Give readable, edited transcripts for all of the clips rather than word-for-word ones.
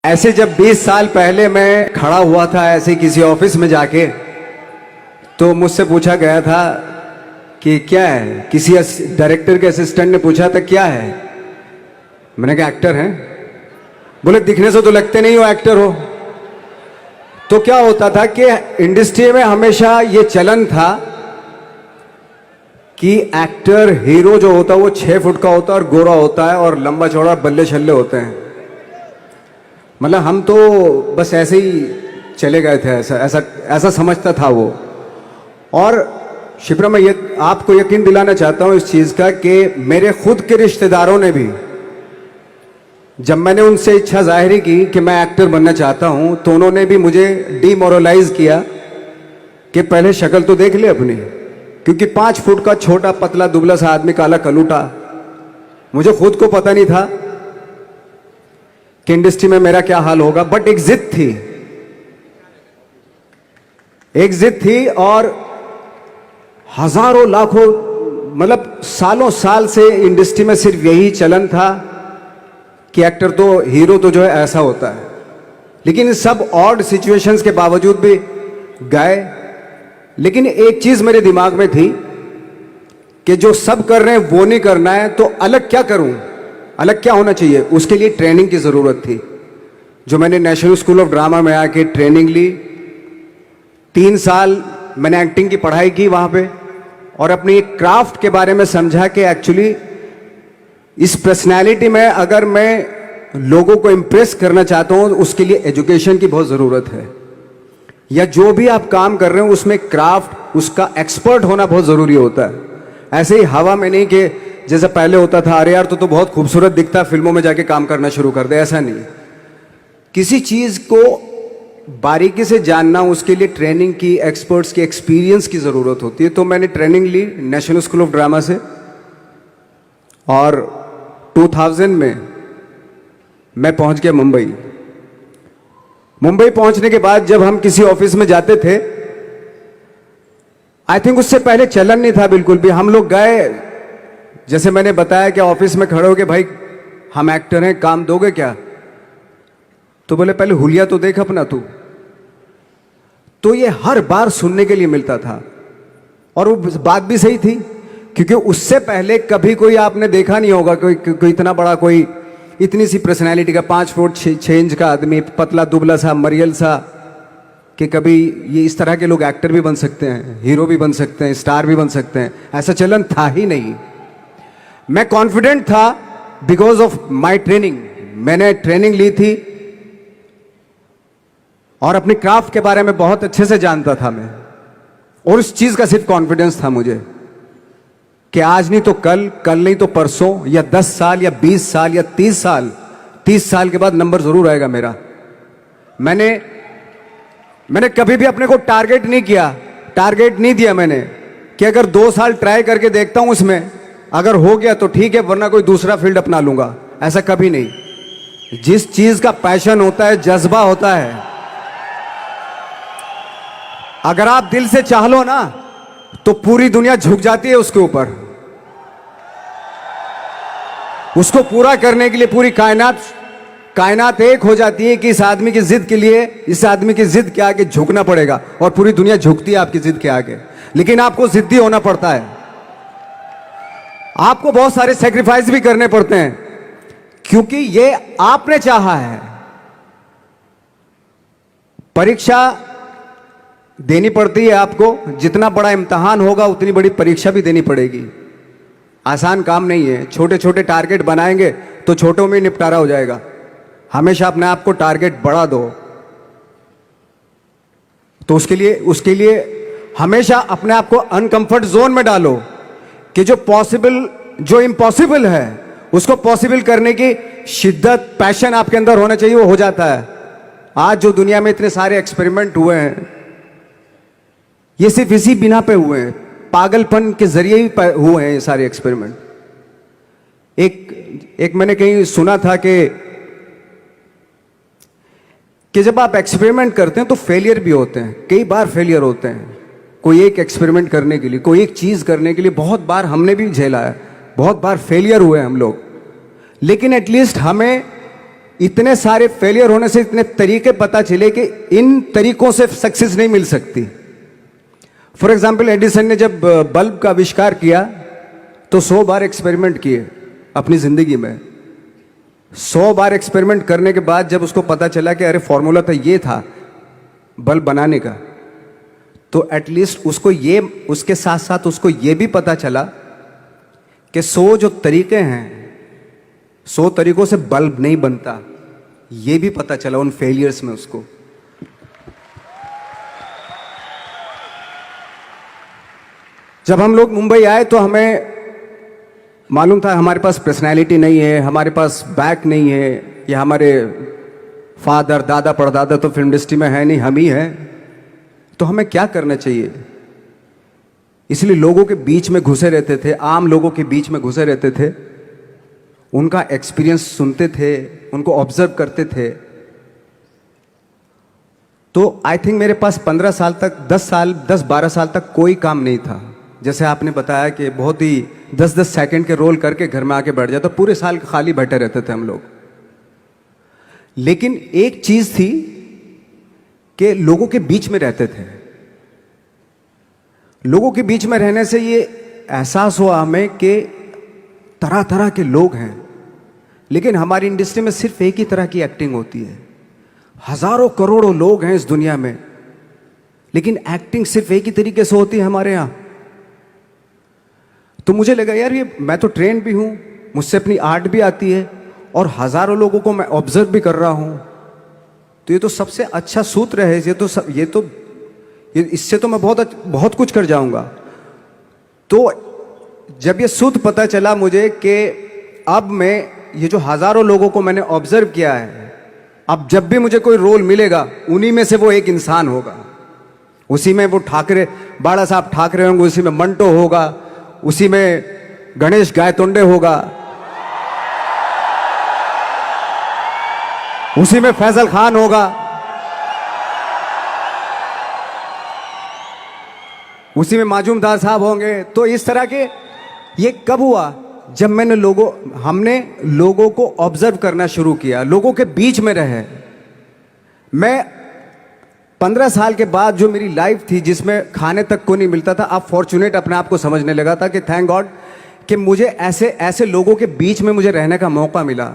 ऐसे जब 20 साल पहले मैं खड़ा हुआ था ऐसे किसी ऑफिस में जाके, तो मुझसे पूछा गया था कि क्या है। किसी डायरेक्टर के असिस्टेंट ने पूछा था क्या है। मैंने कहा एक्टर हैं। बोले दिखने से तो लगते नहीं हो एक्टर हो। तो क्या होता था कि इंडस्ट्री में हमेशा ये चलन था कि एक्टर हीरो जो होता है वो 6 फुट का होता है और गोरा होता है और लंबा चौड़ा बल्ले छल्ले होते हैं। मतलब हम तो बस ऐसे ही चले गए थे, ऐसा ऐसा ऐसा समझता था वो। और शिप्रा, मैं ये आपको यकीन दिलाना चाहता हूं इस चीज़ का कि मेरे खुद के रिश्तेदारों ने भी, जब मैंने उनसे इच्छा जाहिर की कि मैं एक्टर बनना चाहता हूं, तो उन्होंने भी मुझे डीमोरलाइज किया कि पहले शक्ल तो देख ले अपनी, क्योंकि 5 फुट का छोटा पतला दुबला सा आदमी, काला कलूटा। मुझे खुद को पता नहीं था कि इंडस्ट्री में मेरा क्या हाल होगा, बट एक जिद थी, एक जिद थी। और हजारों लाखों, मतलब सालों साल से इंडस्ट्री में सिर्फ यही चलन था कि एक्टर तो, हीरो तो जो है ऐसा होता है। लेकिन सब ऑड सिचुएशंस के बावजूद भी गए। लेकिन एक चीज मेरे दिमाग में थी कि जो सब कर रहे हैं वो नहीं करना है, तो अलग क्या करूं, अलग क्या होना चाहिए। उसके लिए ट्रेनिंग की जरूरत थी, जो मैंने नेशनल स्कूल ऑफ ड्रामा में आके ट्रेनिंग ली। 3 साल मैंने एक्टिंग की पढ़ाई की वहां पे, और अपनी एक क्राफ्ट के बारे में समझा कि एक्चुअली इस पर्सनैलिटी में अगर मैं लोगों को इंप्रेस करना चाहता हूं, उसके लिए एजुकेशन की बहुत ज़रूरत है। या जो भी आप काम कर रहे हो उसमें क्राफ्ट, उसका एक्सपर्ट होना बहुत ज़रूरी होता है। ऐसे ही हवा में नहीं कि जैसे पहले होता था, अरे यार तो बहुत खूबसूरत दिखता, फिल्मों में जाके काम करना शुरू कर दे, ऐसा नहीं। किसी चीज़ को बारीकी से जानना, उसके लिए ट्रेनिंग की, एक्सपर्ट्स की, एक्सपीरियंस की ज़रूरत होती है। तो मैंने ट्रेनिंग ली नेशनल स्कूल ऑफ ड्रामा से, और 2000 में मैं पहुंच गया मुंबई। मुंबई पहुंचने के बाद जब हम किसी ऑफिस में जाते थे, आई थिंक उससे पहले चलन नहीं था बिल्कुल भी। हम लोग गए, जैसे मैंने बताया कि ऑफिस में खड़े हो के, भाई हम एक्टर हैं, काम दोगे क्या। तो बोले पहले हुलिया तो देख अपना तू। तो ये हर बार सुनने के लिए मिलता था, और वो बात भी सही थी, क्योंकि उससे पहले कभी कोई आपने देखा नहीं होगा कोई इतना बड़ा, कोई इतनी सी पर्सनैलिटी का 5 फुट 6 इंच का आदमी, पतला दुबला सा मरियल सा, कि कभी ये इस तरह के लोग एक्टर भी बन सकते हैं, हीरो भी बन सकते हैं, स्टार भी बन सकते हैं। ऐसा चलन था ही नहीं। मैं कॉन्फिडेंट था बिकॉज ऑफ माई ट्रेनिंग। मैंने ट्रेनिंग ली थी और अपनी क्राफ्ट के बारे में बहुत अच्छे से जानता था मैं, और उस चीज का सिर्फ कॉन्फिडेंस था मुझे कि आज नहीं तो कल, कल नहीं तो परसों, या 10 साल या 20 साल या 30 साल, 30 साल के बाद नंबर जरूर आएगा मेरा। मैंने कभी भी अपने को टारगेट नहीं किया, टारगेट नहीं दिया मैंने कि अगर 2 साल ट्राई करके देखता हूं, इसमें अगर हो गया तो ठीक है, वरना कोई दूसरा फील्ड अपना लूंगा। ऐसा कभी नहीं। जिस चीज का पैशन होता है, जज्बा होता है, अगर आप दिल से चाह लो ना, तो पूरी दुनिया झुक जाती है उसके ऊपर। उसको पूरा करने के लिए पूरी कायनात एक हो जाती है कि इस आदमी की जिद के लिए, इस आदमी की जिद के आगे झुकना पड़ेगा, और पूरी दुनिया झुकती है आपकी जिद के आगे। लेकिन आपको जिद्दी होना पड़ता है, आपको बहुत सारे सेक्रीफाइस भी करने पड़ते हैं, क्योंकि ये आपने चाहा है। परीक्षा देनी पड़ती है आपको, जितना बड़ा इम्तिहान होगा उतनी बड़ी परीक्षा भी देनी पड़ेगी। आसान काम नहीं है। छोटे छोटे टारगेट बनाएंगे तो छोटों में निपटारा हो जाएगा। हमेशा अपने आप को टारगेट बढ़ा दो। तो उसके लिए हमेशा अपने आप को अनकंफर्ट जोन में डालो, कि जो इम्पॉसिबल है उसको पॉसिबल करने की शिद्दत, पैशन आपके अंदर होना चाहिए, वो हो जाता है। आज जो दुनिया में इतने सारे एक्सपेरिमेंट हुए हैं, ये सिर्फ इसी बिना पे हुए हैं, पागलपन के जरिए ही हुए हैं ये सारे एक्सपेरिमेंट। एक मैंने कहीं सुना था कि जब आप एक्सपेरिमेंट करते हैं तो फेलियर भी होते हैं, कई बार फेलियर होते हैं। कोई एक एक्सपेरिमेंट करने के लिए, कोई एक चीज करने के लिए बहुत बार हमने भी झेला है, बहुत बार फेलियर हुए हम लोग। लेकिन एटलीस्ट हमें इतने सारे फेलियर होने से इतने तरीके पता चले कि इन तरीकों से सक्सेस नहीं मिल सकती। फॉर एग्जाम्पल, एडिसन ने जब बल्ब का आविष्कार किया तो 100 बार एक्सपेरिमेंट किए अपनी जिंदगी में। 100 बार एक्सपेरिमेंट करने के बाद जब उसको पता चला कि अरे फॉर्मूला तो ये था बल्ब बनाने का, तो एटलीस्ट उसको ये, उसके साथ साथ उसको ये भी पता चला कि 100 जो तरीके हैं, 100 तरीकों से बल्ब नहीं बनता, ये भी पता चला उन फेलियर्स में उसको। जब हम लोग मुंबई आए तो हमें मालूम था हमारे पास पर्सनैलिटी नहीं है, हमारे पास बैक नहीं है, या हमारे फादर दादा परदादा तो फिल्म इंडस्ट्री में है नहीं, हम ही हैं, तो हमें क्या करना चाहिए। इसलिए लोगों के बीच में घुसे रहते थे, आम लोगों के बीच में घुसे रहते थे, उनका एक्सपीरियंस सुनते थे, उनको ऑब्जर्व करते थे। तो आई थिंक मेरे पास 15 साल तक, 10-12 साल तक कोई काम नहीं था। जैसे आपने बताया कि बहुत ही 10-10 सेकंड के रोल करके घर में आके बैठ जाता, पूरे साल खाली बैठे रहते थे हम लोग। लेकिन एक चीज थी कि लोगों के बीच में रहते थे। लोगों के बीच में रहने से ये एहसास हुआ हमें कि तरह तरह के लोग हैं, लेकिन हमारी इंडस्ट्री में सिर्फ एक ही तरह की एक्टिंग होती है। हजारों करोड़ों लोग हैं इस दुनिया में, लेकिन एक्टिंग सिर्फ एक ही तरीके से होती है हमारे यहां। तो मुझे लगा यार, ये मैं तो ट्रेन भी हूं, मुझसे अपनी आर्ट भी आती है, और हजारों लोगों को मैं ऑब्जर्व भी कर रहा हूं, तो ये तो सबसे अच्छा सूत्र है। ये इससे तो मैं बहुत कुछ कर जाऊंगा। तो जब ये सूत्र पता चला मुझे कि अब मैं ये जो हजारों लोगों को मैंने ऑब्जर्व किया है, अब जब भी मुझे कोई रोल मिलेगा उन्हीं में से वो एक इंसान होगा। उसी में वो ठाकरे, बाड़ा साहब ठाकरे होंगे, उसी में मंटो होगा, उसी में गणेश गायतोंडे होगा, उसी में फैजल खान होगा, उसी में माजूमदार साहब होंगे। तो इस तरह के, ये कब हुआ? जब हमने लोगों को ऑब्जर्व करना शुरू किया, लोगों के बीच में रहे। मैं 15 साल के बाद जो मेरी लाइफ थी, जिसमें खाने तक को नहीं मिलता था, अब फॉर्चुनेट अपने आप को समझने लगा था कि थैंक गॉड कि मुझे ऐसे लोगों के बीच में मुझे रहने का मौका मिला।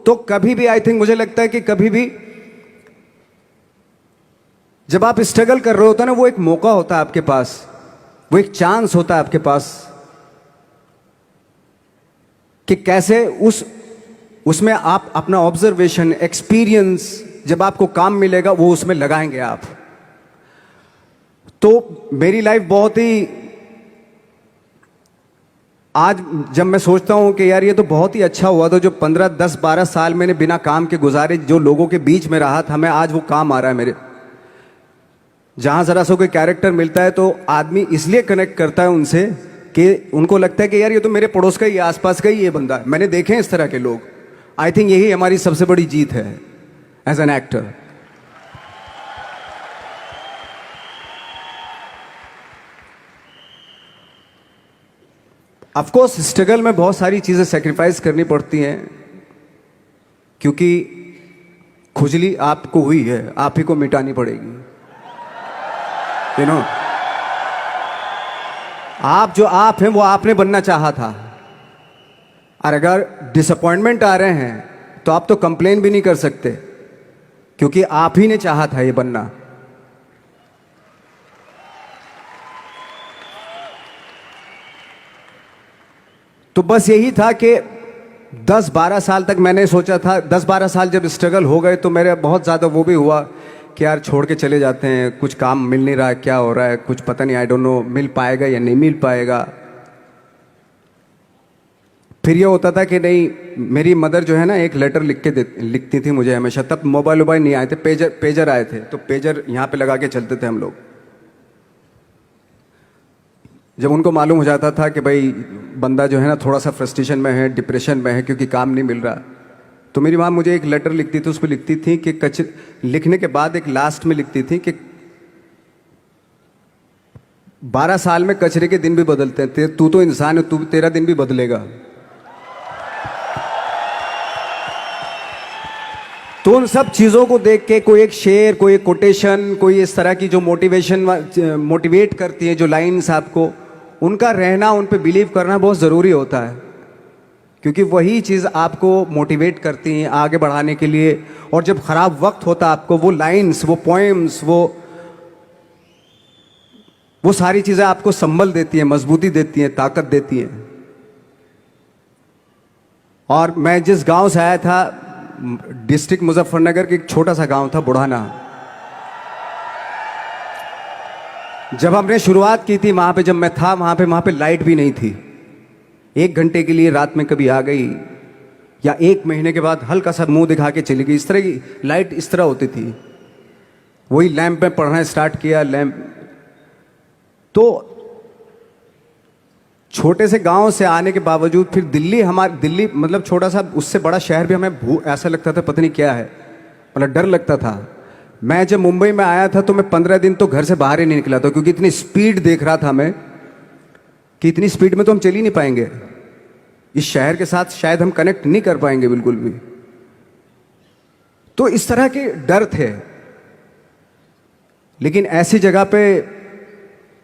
तो कभी भी, आई थिंक मुझे लगता है कि कभी भी जब आप स्ट्रगल कर रहे होते हैं ना, वो एक मौका होता है आपके पास, वो एक चांस होता है आपके पास कि कैसे उसमें आप अपना ऑब्जर्वेशन, एक्सपीरियंस, जब आपको काम मिलेगा वो उसमें लगाएंगे आप। तो मेरी लाइफ बहुत ही, आज जब मैं सोचता हूं कि यार ये तो बहुत ही अच्छा हुआ, तो जो 15, 10, 12 साल मैंने बिना काम के गुजारे, जो लोगों के बीच में रहा था मैं, आज वो काम आ रहा है मेरे। जहां जरा सा कोई कैरेक्टर मिलता है तो आदमी इसलिए कनेक्ट करता है उनसे कि उनको लगता है कि यार ये तो मेरे पड़ोस का ही, आसपास का ही ये बंदा है। मैंने देखे हैं इस तरह के लोग। आई थिंक यही हमारी सबसे बड़ी जीत है as an actor. Of course struggle में बहुत सारी चीजें सेक्रीफाइस करनी पड़ती हैं, क्योंकि खुजली आपको हुई है, आप ही को मिटानी पड़ेगी। यू नो, आप जो आप हैं वो आपने बनना चाहा था, और अगर डिसअपॉइंटमेंट आ रहे हैं तो आप तो कंप्लेन भी नहीं कर सकते, क्योंकि आप ही ने चाहा था ये बनना। तो बस यही था कि 10-12 साल तक मैंने सोचा था, 10-12 साल जब स्ट्रगल हो गए तो मेरे बहुत ज़्यादा वो भी हुआ कि यार छोड़ के चले जाते हैं, कुछ काम मिल नहीं रहा है, क्या हो रहा है कुछ पता नहीं, आई डोंट नो मिल पाएगा या नहीं मिल पाएगा। फिर ये होता था कि नहीं, मेरी मदर जो है ना एक लेटर लिखती थी मुझे हमेशा। तब मोबाइल नहीं आए थे, पेजर आए थे, तो पेजर यहाँ पे लगा के चलते थे हम लोग। जब उनको मालूम हो जाता था कि भाई बंदा जो है ना थोड़ा सा फ्रस्ट्रेशन में है, डिप्रेशन में है, क्योंकि काम नहीं मिल रहा, तो मेरी माँ मुझे एक लेटर लिखती थी। उसको लिखती थी कि लिखने के बाद एक लास्ट में लिखती थी कि 12 साल में कचरे के दिन भी बदलते हैं, तू तो इंसान है, तेरा दिन भी बदलेगा। तो उन सब चीज़ों को देख के कोई एक शेर, कोई एक कोटेशन, कोई इस तरह की जो मोटिवेट करती है जो लाइंस आपको, उनका रहना, उन पे बिलीव करना बहुत ज़रूरी होता है, क्योंकि वही चीज़ आपको मोटिवेट करती हैं आगे बढ़ाने के लिए। और जब ख़राब वक्त होता है आपको, वो लाइंस, वो पोएम्स, वो सारी चीज़ें आपको संबल देती हैं, मजबूती देती हैं, ताकत देती हैं। और मैं जिस गांव से आया था, डिस्ट्रिक्ट मुजफ्फरनगर के एक छोटा सा गांव था बुढ़ाना। जब हमने शुरुआत की थी वहां पे, जब मैं था वहां पे लाइट भी नहीं थी। 1 घंटे के लिए रात में कभी आ गई, या 1 महीने के बाद हल्का सा मुंह दिखा के चली गई। इस तरह की लाइट इस तरह होती थी। वही लैंप में पढ़ना स्टार्ट किया, लैंप। तो छोटे से गांव से आने के बावजूद फिर दिल्ली मतलब छोटा सा, उससे बड़ा शहर भी हमें ऐसा लगता था पता नहीं क्या है, मतलब डर लगता था। मैं जब मुंबई में आया था तो मैं 15 दिन तो घर से बाहर ही नहीं निकला था, क्योंकि इतनी स्पीड देख रहा था मैं कि इतनी स्पीड में तो हम चल ही नहीं पाएंगे, इस शहर के साथ शायद हम कनेक्ट नहीं कर पाएंगे बिल्कुल भी। तो इस तरह के डर थे। लेकिन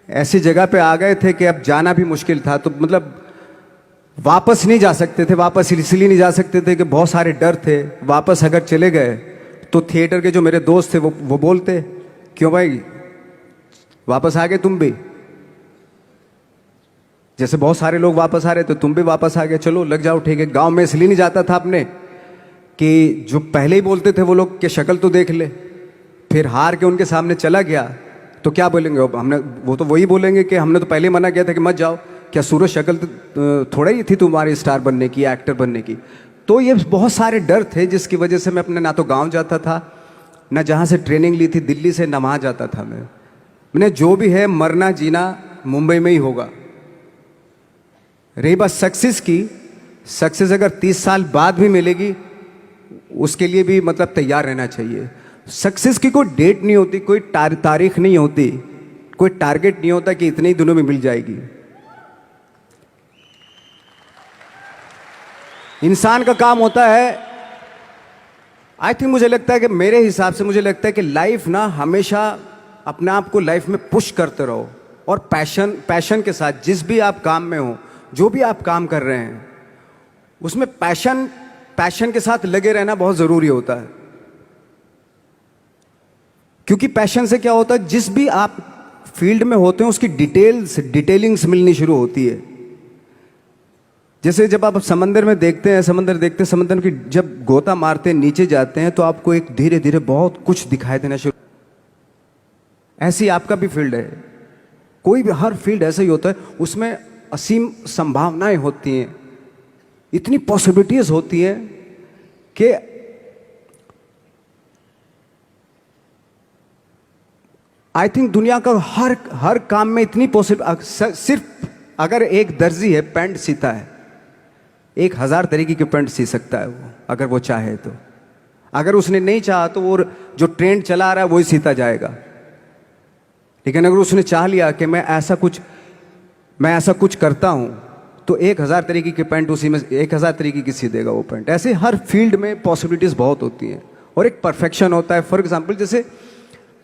ऐसी जगह पे आ गए थे कि अब जाना भी मुश्किल था। तो मतलब वापस नहीं जा सकते थे। वापस इसलिए नहीं जा सकते थे कि बहुत सारे डर थे। वापस अगर चले गए तो थिएटर के जो मेरे दोस्त थे वो बोलते, क्यों भाई वापस आ गए तुम भी, जैसे बहुत सारे लोग वापस आ रहे थे तुम भी वापस आ गए, चलो लग जाओ ठीक है। गांव में इसलिए नहीं जाता था अपने कि जो पहले ही बोलते थे वो लोग कि शक्ल तो देख ले, फिर हार के उनके सामने चला गया तो क्या बोलेंगे वो तो वही बोलेंगे कि हमने तो पहले मना किया था कि मत जाओ, क्या सूरज शक्ल थोड़ा ही थी तुम्हारी स्टार बनने की, एक्टर बनने की। तो ये बहुत सारे डर थे जिसकी वजह से मैं अपने ना तो गांव जाता था, ना जहाँ से ट्रेनिंग ली थी दिल्ली से, ना वहाँ जाता था। मैंने जो भी है मरना जीना मुंबई में ही होगा। रही बात सक्सेस की, सक्सेस अगर 30 साल बाद भी मिलेगी उसके लिए भी मतलब तैयार रहना चाहिए। सक्सेस की कोई डेट नहीं होती, कोई तारीख नहीं होती, कोई टारगेट नहीं होता कि इतने ही दिनों में मिल जाएगी। इंसान का काम होता है, आई थिंक मुझे लगता है कि मेरे हिसाब से मुझे लगता है कि लाइफ ना हमेशा अपने आप को लाइफ में पुश करते रहो, और पैशन के साथ जिस भी आप काम में हो, जो भी आप काम कर रहे हैं उसमें पैशन के साथ लगे रहना बहुत ज़रूरी होता है। क्योंकि पैशन से क्या होता है, जिस भी आप फील्ड में होते हैं उसकी डिटेलिंग्स मिलनी शुरू होती है। जैसे जब आप समंदर में देखते हैं, समंदर की जब गोता मारते हैं, नीचे जाते हैं, तो आपको एक धीरे धीरे बहुत कुछ दिखाई देना शुरू। ऐसी आपका भी फील्ड है, कोई भी हर फील्ड ऐसा ही होता है, उसमें असीम संभावनाएं होती हैं, इतनी पॉसिबिलिटीज होती हैं कि आई थिंक दुनिया का हर काम में इतनी सिर्फ अगर एक दर्जी है पैंट सीता है, 1000 तरीके की पैंट सी सकता है वो, अगर वो चाहे तो। अगर उसने नहीं चाहा तो वो जो ट्रेंड चला रहा है वही सीता जाएगा। लेकिन अगर उसने चाह लिया कि मैं ऐसा कुछ करता हूं, तो 1000 तरीके की पैंट उसी में 1000 तरीके की सी देगा वो पैंट। ऐसे हर फील्ड में पॉसिबिलिटीज बहुत होती हैं, और एक परफेक्शन होता है। फॉर एग्जाम्पल जैसे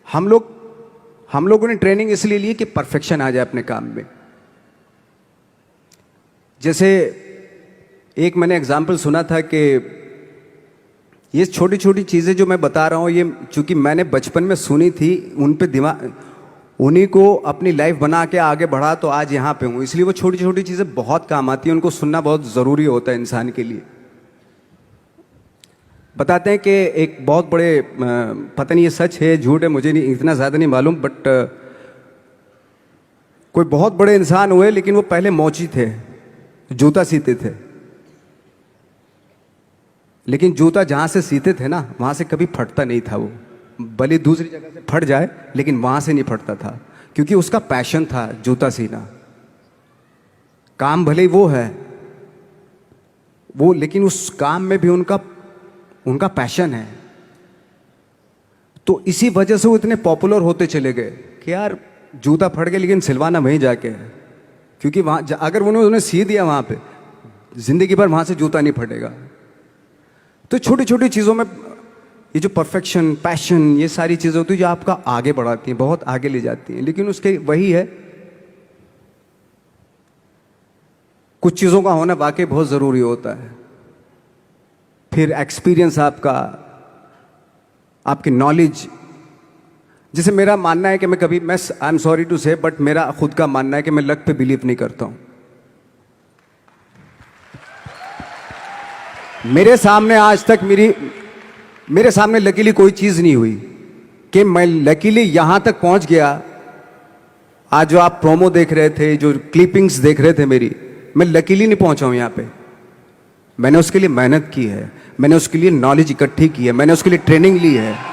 हम लोगों ने ट्रेनिंग इसलिए ली कि परफेक्शन आ जाए अपने काम में। जैसे एक मैंने एग्जाम्पल सुना था कि ये छोटी छोटी चीज़ें जो मैं बता रहा हूँ, ये चूंकि मैंने बचपन में सुनी थी, उन पे उन्हीं को अपनी लाइफ बना के आगे बढ़ा तो आज यहाँ पे हूँ। इसलिए वो छोटी छोटी चीज़ें बहुत काम आती हैं, उनको सुनना बहुत ज़रूरी होता है इंसान के लिए। बताते हैं कि एक बहुत बड़े, पता नहीं ये सच है झूठ है, मुझे नहीं इतना ज़्यादा नहीं मालूम, बट कोई बहुत बड़े इंसान हुए, लेकिन वो पहले मोची थे, जूता सीते थे। लेकिन जूता जहाँ से सीते थे ना, वहाँ से कभी फटता नहीं था वो, भले दूसरी जगह से फट जाए लेकिन वहाँ से नहीं फटता था, क्योंकि उसका पैशन था जूता सीना। काम भले वो है वो, लेकिन उस काम में भी उनका पैशन है। तो इसी वजह से वो इतने पॉपुलर होते चले गए कि यार जूता फट गया लेकिन सिलवाना वहीं जाके है, क्योंकि वहाँ अगर उन्होंने सी दिया वहाँ पे, जिंदगी भर वहाँ से जूता नहीं फटेगा। तो छोटी छोटी चीज़ों में ये जो परफेक्शन, पैशन, ये सारी चीज़ें होती है जो आपका आगे बढ़ाती हैं, बहुत आगे ले जाती हैं। लेकिन उसके वही है, कुछ चीज़ों का होना वाकई बहुत ज़रूरी होता है। फिर एक्सपीरियंस आपका, आपकी नॉलेज। जैसे मेरा मानना है कि मैं आई एम सॉरी टू से, बट मेरा खुद का मानना है कि मैं लक पे बिलीव नहीं करता हूं। मेरे सामने आज तक मेरे सामने लकीली कोई चीज़ नहीं हुई कि मैं लकीली यहां तक पहुंच गया। आज जो आप प्रोमो देख रहे थे, जो क्लिपिंग्स देख रहे थे मेरी, मैं लकीली नहीं पहुंचा हूं यहां पे। मैंने उसके लिए मेहनत की है, मैंने उसके लिए नॉलेज इकट्ठी की है, मैंने उसके लिए ट्रेनिंग ली है।